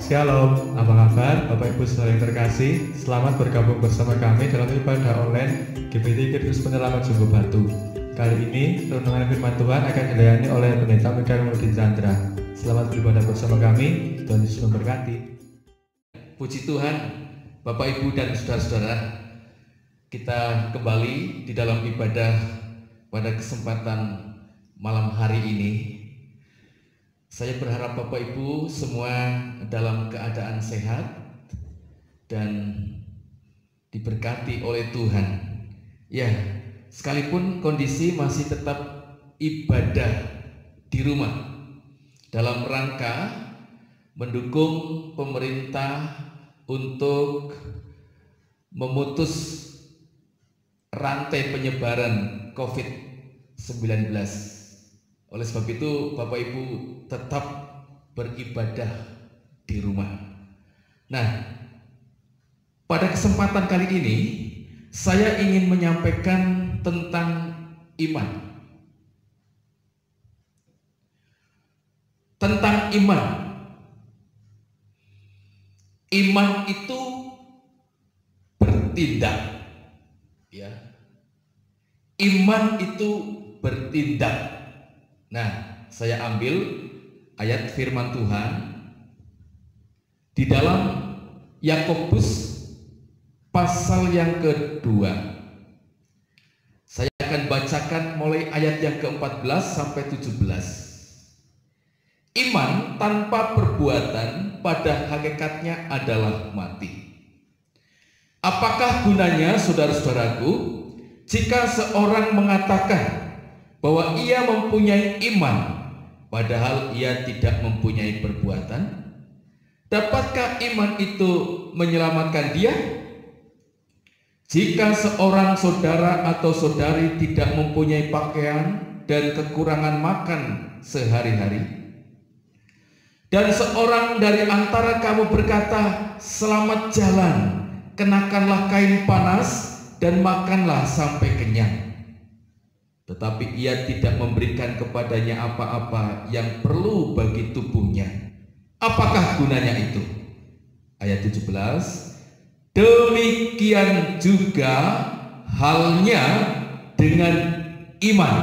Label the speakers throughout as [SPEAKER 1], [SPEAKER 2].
[SPEAKER 1] Shalom, apa kabar Bapak Ibu Saudara yang terkasih? Selamat bergabung bersama kami dalam ibadah online GBT Kristus Penyelamat Sumber Batu. Kali ini renungan firman Tuhan akan dilayani oleh Pendeta Mikael Multi Chandra. Selamat beribadah bersama kami, Tuhan Yesus memberkati.
[SPEAKER 2] Puji Tuhan, Bapak Ibu dan saudara-saudara, kita kembali di dalam ibadah pada kesempatan malam hari ini. Saya berharap Bapak Ibu semua dalam keadaan sehat dan diberkati oleh Tuhan. Ya, sekalipun kondisi masih tetap ibadah di rumah dalam rangka mendukung pemerintah untuk memutus rantai penyebaran COVID-19. Oleh sebab itu, Bapak Ibu tetap beribadah di rumah. Nah, pada kesempatan kali ini saya ingin menyampaikan tentang iman. Tentang iman. Iman itu bertindak. Ya. Iman itu bertindak. Nah, saya ambil ayat firman Tuhan di dalam Yakobus pasal yang kedua. Saya akan bacakan mulai ayat yang ke-14 sampai 17. Iman tanpa perbuatan pada hakikatnya adalah mati. Apakah gunanya, saudara-saudaraku, jika seorang mengatakan bahwa ia mempunyai iman, padahal ia tidak mempunyai perbuatan? Dapatkah iman itu menyelamatkan dia? Jika seorang saudara atau saudari tidak mempunyai pakaian dan kekurangan makan sehari-hari, dan seorang dari antara kamu berkata, "Selamat jalan, kenakanlah kain panas dan makanlah sampai kenyang," tetapi ia tidak memberikan kepadanya apa-apa yang perlu bagi tubuhnya, apakah gunanya itu? Ayat 17, demikian juga halnya dengan iman.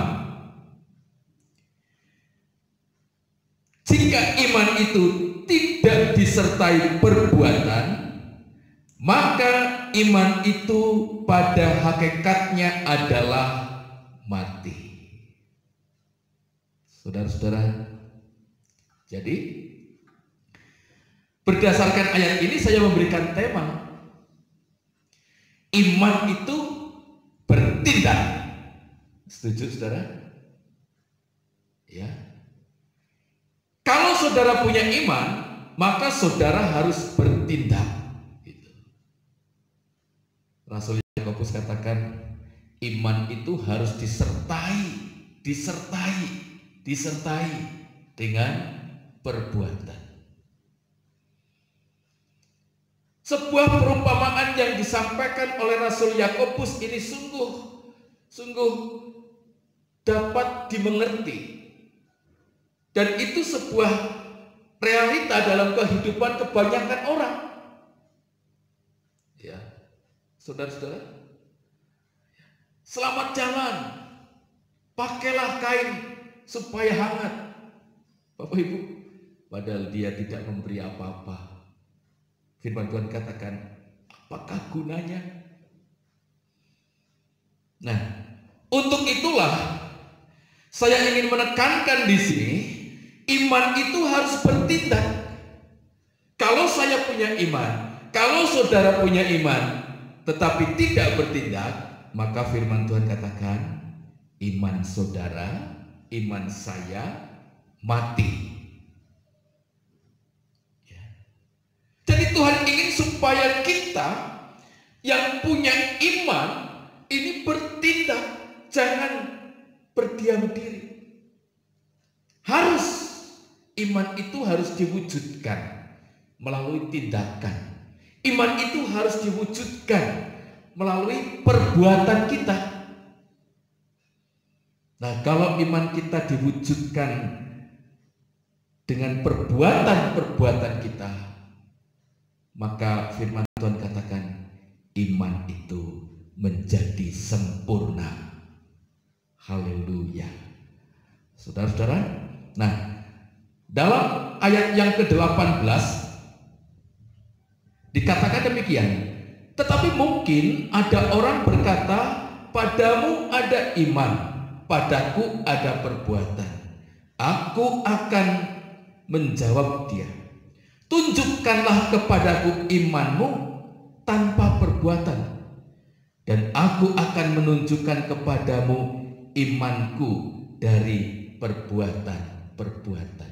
[SPEAKER 2] Jika iman itu tidak disertai perbuatan, maka iman itu pada hakikatnya adalah mati. Saudara-saudara, jadi berdasarkan ayat ini saya memberikan tema iman itu bertindak. Setuju saudara? Ya. Kalau saudara punya iman, maka saudara harus bertindak. Rasul Yakobus katakan iman itu harus disertai dengan perbuatan. Sebuah perumpamaan yang disampaikan oleh Rasul Yakobus ini sungguh dapat dimengerti. Dan itu sebuah realita dalam kehidupan kebanyakan orang. Ya, saudara-saudara, selamat jalan, pakailah kain supaya hangat. Bapak Ibu, padahal dia tidak memberi apa-apa. Firman Tuhan katakan, apakah gunanya? Nah, untuk itulah saya ingin menekankan di sini, iman itu harus bertindak. Kalau saya punya iman, kalau saudara punya iman, tetapi tidak bertindak, maka firman Tuhan katakan, iman saudara, iman saya mati. Ya. Jadi Tuhan ingin supaya kita yang punya iman ini bertindak, jangan berdiam diri. Iman itu harus diwujudkan melalui tindakan. Iman itu harus diwujudkan melalui perbuatan kita. Nah, kalau iman kita diwujudkan dengan perbuatan-perbuatan kita, Maka firman Tuhan katakan, iman itu menjadi sempurna. Haleluya. Saudara-saudara, nah dalam ayat yang ke-18 dikatakan demikian. Tetapi mungkin ada orang berkata, padamu ada iman, padaku ada perbuatan. Aku akan menjawab dia, tunjukkanlah kepadaku imanmu tanpa perbuatan, dan aku akan menunjukkan kepadamu imanku dari perbuatan-perbuatan.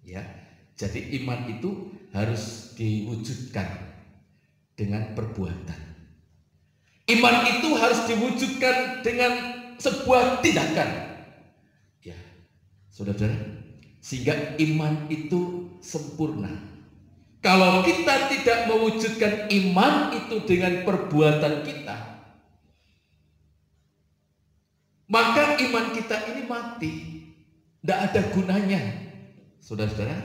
[SPEAKER 2] Ya, jadi iman itu harus diwujudkan dengan perbuatan. Iman itu harus diwujudkan dengan sebuah tindakan. Ya, saudara, sehingga iman itu sempurna. Kalau kita tidak mewujudkan iman itu dengan perbuatan kita, maka iman kita ini mati, tidak ada gunanya. Saudara-saudara,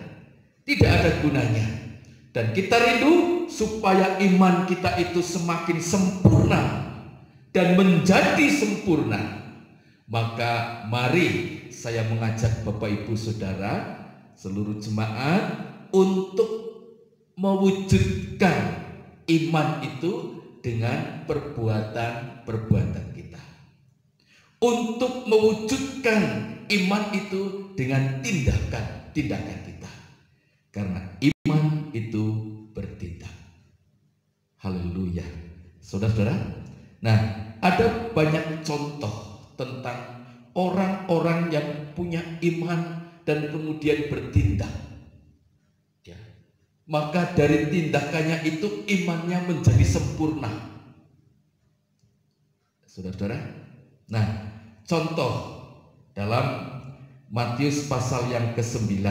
[SPEAKER 2] tidak ada gunanya. Dan kita rindu supaya iman kita itu semakin sempurna dan menjadi sempurna. Maka mari saya mengajak Bapak Ibu Saudara, seluruh jemaat untuk mewujudkan iman itu dengan perbuatan-perbuatan kita. Untuk mewujudkan iman itu dengan tindakan-tindakan kita. Karena iman itu bertindak. Haleluya. Saudara-saudara, nah ada banyak contoh tentang orang-orang yang punya iman dan kemudian bertindak. Ya. Maka dari tindakannya itu imannya menjadi sempurna. Saudara-saudara, nah contoh dalam Matius pasal yang ke-9.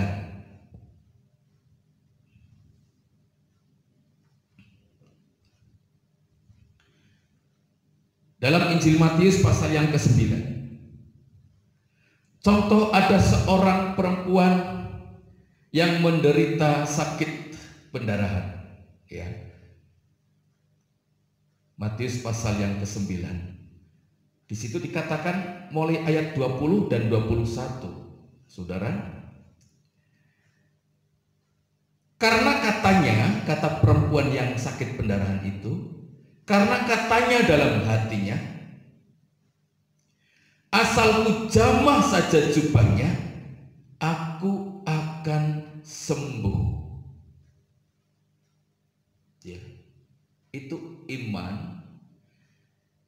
[SPEAKER 2] Dalam Injil Matius pasal yang ke-9, contoh ada seorang perempuan yang menderita sakit pendarahan. Ya. Matius pasal yang ke-9. Di situ dikatakan mulai ayat 20 dan 21. Saudara, karena katanya, kata perempuan yang sakit pendarahan itu, karena katanya dalam hatinya, asalku jamah saja jubahnya, aku akan sembuh. Ya, itu iman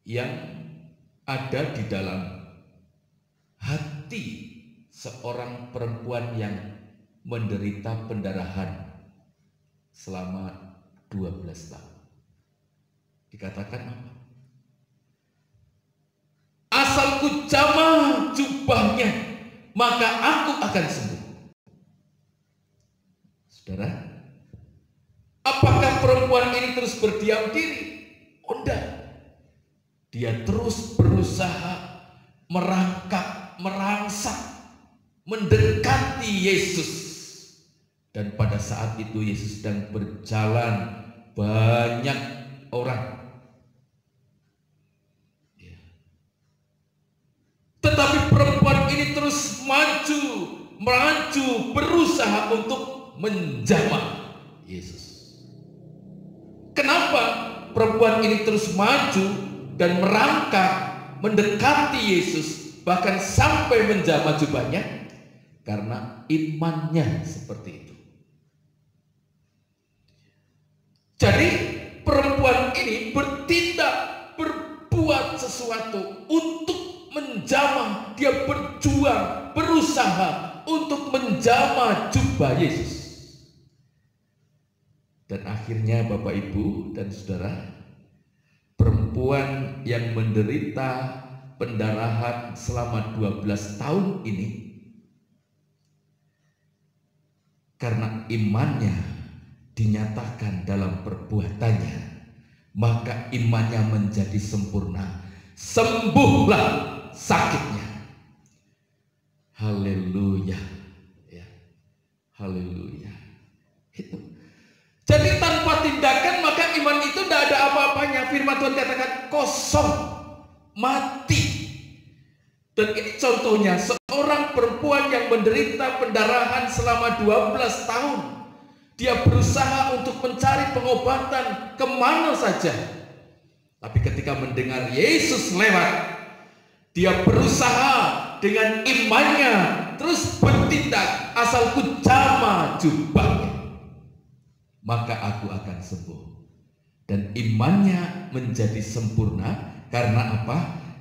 [SPEAKER 2] yang ada di dalam hati seorang perempuan yang menderita pendarahan selama 12 tahun. Dikatakan apa? Asalku jamah jubahnya, maka aku akan sembuh. Saudara, apakah perempuan ini terus berdiam diri? Oh, enggak. Dia terus berusaha merangkak, merangsek, mendekati Yesus. Dan pada saat itu Yesus sedang berjalan, banyak orang. Ya. Tetapi perempuan ini terus maju, berusaha untuk menjamah Yesus. Kenapa perempuan ini terus maju dan merangkak mendekati Yesus, bahkan sampai menjamah jubahnya? Karena imannya seperti itu. Jadi perempuan ini bertindak, berbuat sesuatu untuk menjamah. Dia berjuang, berusaha untuk menjamah jubah Yesus. Dan akhirnya Bapak Ibu dan Saudara, perempuan yang menderita pendarahan selama 12 tahun ini, karena imannya dinyatakan dalam perbuatannya, maka imannya menjadi sempurna. Sembuhlah sakitnya. Haleluya. Ya. Haleluya. Itu. Jadi tanpa contohnya seorang perempuan yang menderita pendarahan selama 12 tahun. Dia berusaha untuk mencari pengobatan kemana saja. Tapi ketika mendengar Yesus lewat, dia berusaha dengan imannya terus bertindak, asalku jama jubahnya, maka aku akan sembuh. Dan imannya menjadi sempurna karena apa?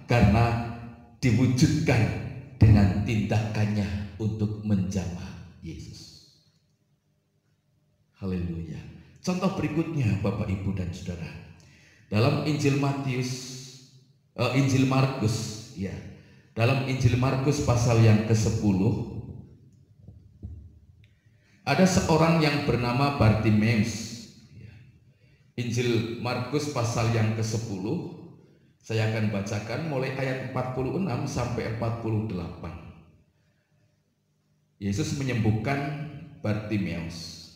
[SPEAKER 2] Karena diwujudkan dengan tindakannya untuk menjamah Yesus. Haleluya. Contoh berikutnya Bapak Ibu dan Saudara, dalam Injil Markus, ya, dalam Injil Markus pasal yang ke-10, ada seorang yang bernama Bartimeus. Injil Markus pasal yang ke-10, saya akan bacakan mulai ayat 46 sampai 48. Yesus menyembuhkan Bartimeus.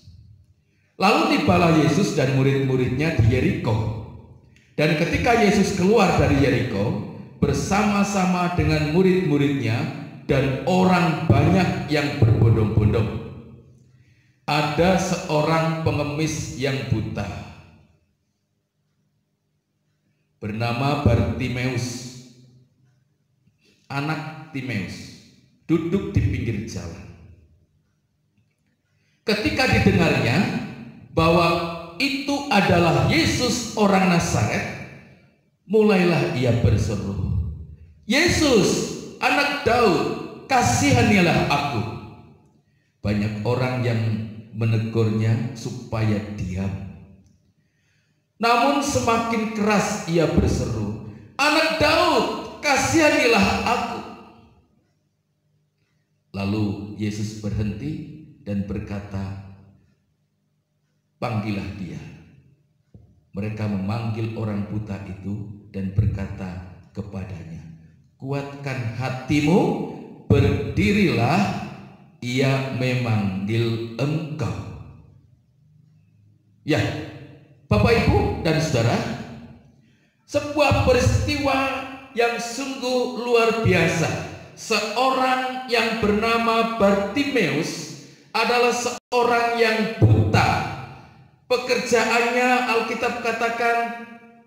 [SPEAKER 2] Lalu tibalah Yesus dan murid-muridnya di Yeriko. Dan ketika Yesus keluar dari Yeriko bersama-sama dengan murid-muridnya dan orang banyak yang berbondong-bondong, ada seorang pengemis yang buta bernama Bartimeus, anak Timeus, duduk di pinggir jalan. Ketika didengarnya bahwa itu adalah Yesus orang Nazaret, mulailah ia berseru, "Yesus, anak Daud, kasihanilah aku." Banyak orang yang menegurnya supaya diam. Namun semakin keras ia berseru, "Anak Daud, kasihanilah aku." Lalu Yesus berhenti dan berkata, "Panggillah dia." Mereka memanggil orang buta itu dan berkata kepadanya, "Kuatkan hatimu, berdirilah, ia memanggil engkau." Ya, Bapak Ibu dan Saudara, sebuah peristiwa yang sungguh luar biasa. Seorang yang bernama Bartimeus adalah seorang yang buta. Pekerjaannya Alkitab katakan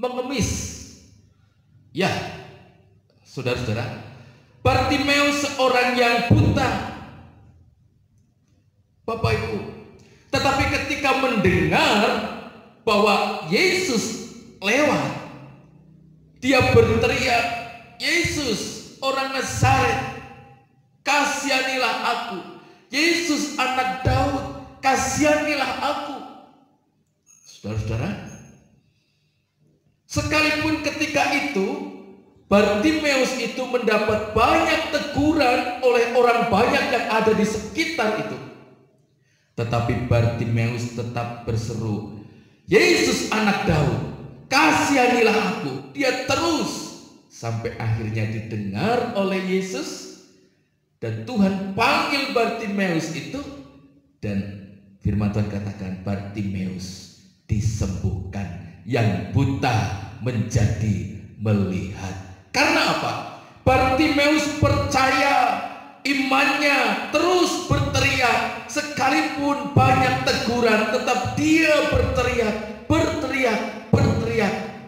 [SPEAKER 2] mengemis. Ya, saudara-saudara, Bartimeus seorang yang buta, Bapak Ibu. Tetapi ketika mendengar bahwa Yesus lewat, dia berteriak, "Yesus orang Nazaret, kasihanilah aku. Yesus anak Daud, kasihanilah aku." Saudara-saudara, sekalipun ketika itu Bartimeus itu mendapat banyak teguran oleh orang banyak yang ada di sekitar itu, tetapi Bartimeus tetap berseru, "Yesus anak Daud, kasihanilah aku." Dia terus sampai akhirnya didengar oleh Yesus dan Tuhan panggil Bartimeus itu, dan firman Tuhan katakan Bartimeus disembuhkan, yang buta menjadi melihat. Karena apa? Bartimeus percaya, imannya terus berteriak, sekalipun banyak teguran tetap dia berteriak,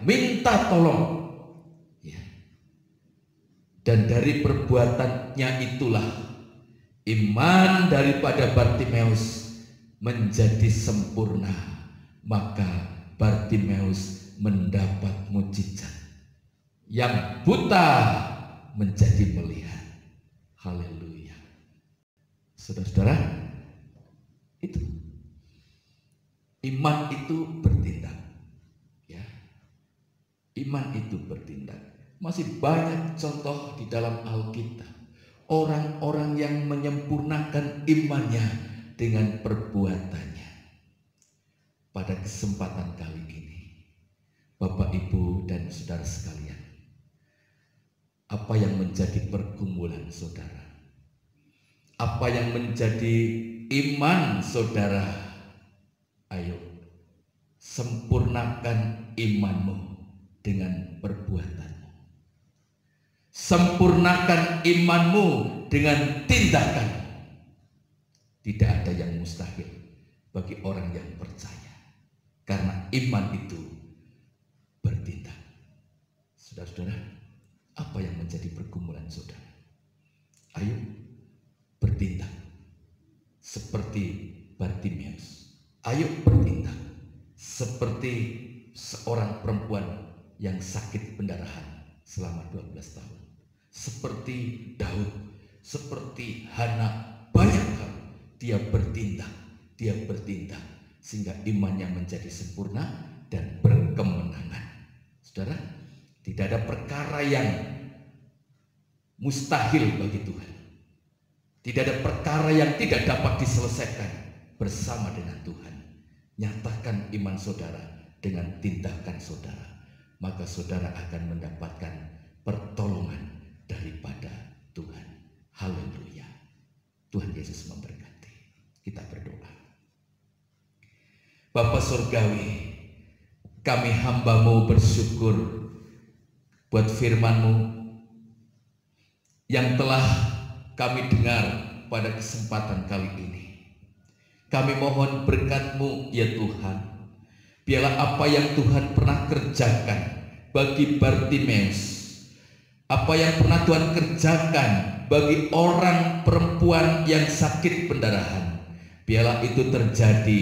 [SPEAKER 2] minta tolong. Ya. Dan dari perbuatannya itulah iman daripada Bartimeus menjadi sempurna, maka Bartimeus mendapat mujizat. Yang buta menjadi melihat. Haleluya. Saudara-saudara, itu iman itu bertindak. Ya. Iman itu bertindak. Masih banyak contoh di dalam Alkitab. Orang-orang yang menyempurnakan imannya dengan perbuatannya. Pada kesempatan kali ini, Bapak, Ibu, dan saudara sekalian, apa yang menjadi pergumulan saudara? Apa yang menjadi iman saudara? Ayo, sempurnakan imanmu dengan perbuatanmu. Sempurnakan imanmu dengan tindakan. Tidak ada yang mustahil bagi orang yang percaya, karena iman itu bertindak. Saudara-saudara, apa yang menjadi pergumulan saudara? Ayo bertindak seperti Bartimeus. Ayo bertindak seperti seorang perempuan yang sakit pendarahan selama 12 tahun. Seperti Daud, seperti Hana, banyak hal dia bertindak sehingga imannya menjadi sempurna dan berkemenangan. Saudara, tidak ada perkara yang mustahil bagi Tuhan. Tidak ada perkara yang tidak dapat diselesaikan bersama dengan Tuhan. Nyatakan iman saudara dengan tindakan saudara, maka saudara akan mendapatkan pertolongan daripada Tuhan. Haleluya. Tuhan Yesus memberkati. Kita berdoa. Bapa Surgawi, kami hamba-Mu bersyukur buat firman-Mu yang telah kami dengar pada kesempatan kali ini. Kami mohon berkat-Mu ya Tuhan. Biarlah apa yang Tuhan pernah kerjakan bagi Bartimeus, apa yang pernah Tuhan kerjakan bagi orang perempuan yang sakit pendarahan, biarlah itu terjadi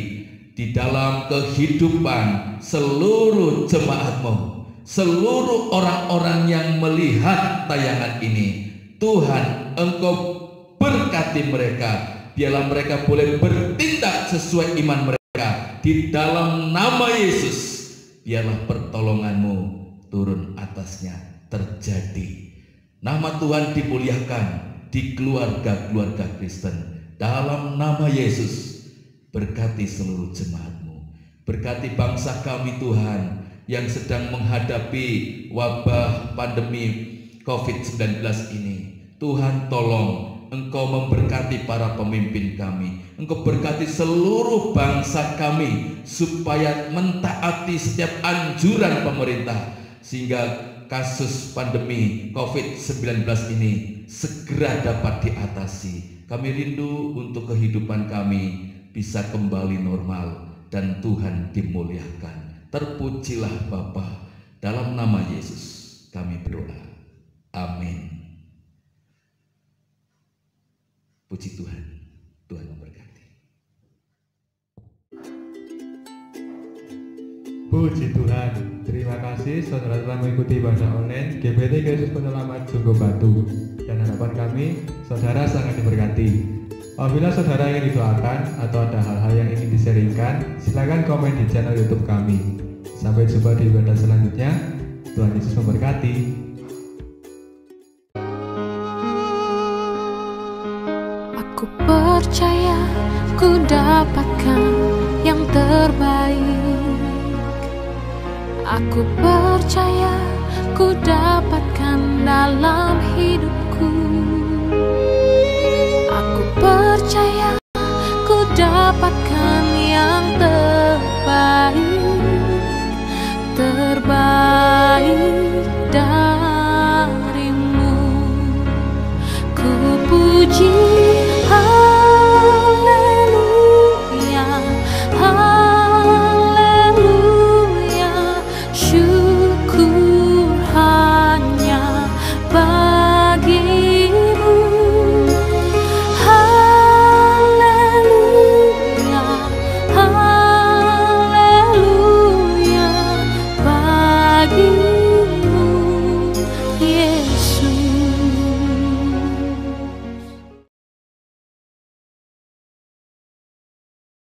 [SPEAKER 2] di dalam kehidupan seluruh jemaat-Mu, seluruh orang-orang yang melihat tayangan ini. Tuhan, Engkau berkati mereka, biarlah mereka boleh bertindak sesuai iman mereka. Di dalam nama Yesus, biarlah pertolongan-Mu turun atasnya terjadi. Nama Tuhan dimuliakan di keluarga-keluarga Kristen. Dalam nama Yesus, berkati seluruh jemaat-Mu. Berkati bangsa kami Tuhan yang sedang menghadapi wabah pandemi COVID-19 ini. Tuhan tolong Engkau memberkati para pemimpin kami. Engkau berkati seluruh bangsa kami supaya mentaati setiap anjuran pemerintah, sehingga kasus pandemi COVID-19 ini segera dapat diatasi. Kami rindu untuk kehidupan kami bisa kembali normal dan Tuhan dimuliakan. Terpujilah Bapa, dalam nama Yesus kami berdoa. Amin. Puji Tuhan. Tuhan memberkati.
[SPEAKER 1] Puji Tuhan. Terima kasih saudara telah mengikuti ibadah online GBT Kristus Penyelamat Jonggo Batu, dan harapan kami saudara sangat diberkati. Apabila saudara ingin didoakan atau ada hal-hal yang ingin di-sharingkan, silakan komen di channel YouTube kami. Sampai jumpa di ibadah selanjutnya. Tuhan Yesus memberkati.
[SPEAKER 3] Aku percaya ku dapatkan yang terbaik. Aku percaya ku dapatkan dalam hidupku.